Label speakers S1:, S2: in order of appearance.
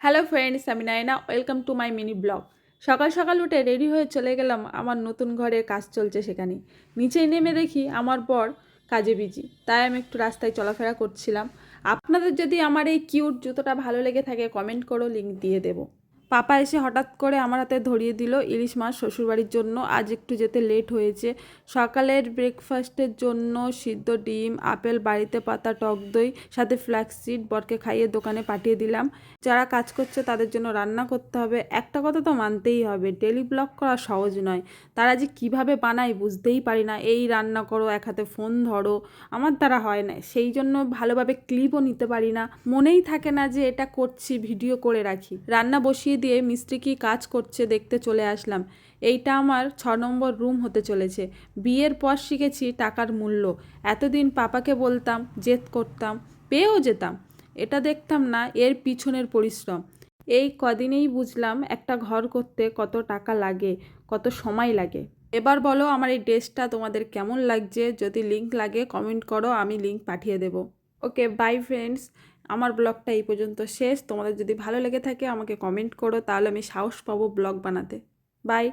S1: Hello friends, আমি Naina. Welcome to my mini blog. সকাল সকাল উঠে রেডি হয়ে চলে গেলাম আমার নতুন ঘরে, কাজ চলছে সেখানে। নিচেই নেমে দেখি আমার বর কাজে বিজি, তাই আমি একটু রাস্তায় চলাফেরা করছিলাম। আপনাদের যদি আমার এই কিউট জুতোটা ভালো লেগে থাকে কমেন্ট করো, লিঙ্ক দিয়ে দেবো। পাপা এসে হঠাৎ করে আমার হাতে ধরিয়ে দিল ইলিশ মাছ শ্বশুরবাড়ির জন্য। আজ একটু যেতে লেট হয়েছে। সকালের ব্রেকফাস্টের জন্য সিদ্ধ ডিম, আপেল, বাড়িতে পাতা টক দই, সাথে ফ্ল্যাক্সিড বরকে খাইয়ে দোকানে পাঠিয়ে দিলাম। যারা কাজ করছে তাদের জন্য রান্না করতে হবে। একটা কথা তো মানতেই হবে, ডেলি ব্লগ করা সহজ নয়। তারা যে কিভাবে বানায় বুঝতেই পারি না। এই রান্না করো, এক হাতে ফোন ধরো, আমার দ্বারা হয় না। সেই জন্য ভালোভাবে ক্লিপও নিতে পারি না, মনেই থাকে না যে এটা করছি, ভিডিও করে রাখি। রান্না বসিয়ে দিয়ে মিস্ত্রি কি কাজ করছে দেখতে চলে আসলাম। এইটা আমার 6 নম্বর রুম হতে চলেছে। বিয়ের পর শিখেছি টাকার মূল্য। এতদিন পাপাকে বলতাম, জেদ করতাম, পেয়েও যেতাম। এটা দেখতাম না এর পিছনের পরিশ্রম। এই কদিনেই বুঝলাম একটা ঘর করতে কত টাকা লাগে, কত সময় লাগে। এবার বলো আমার এই ড্রেসটা তোমাদের কেমন লাগছে? যদি লিংক লাগে কমেন্ট করো, আমি লিংক পাঠিয়ে দেবো। ওকে, বাই ফ্রেন্ডস। আমার ব্লগটা এই পর্যন্ত শেষ। তোমাদের যদি ভালো লেগে থাকে আমাকে কমেন্ট করো, তাহলে আমি সাহস পাবো ব্লগ বানাতে। বাই।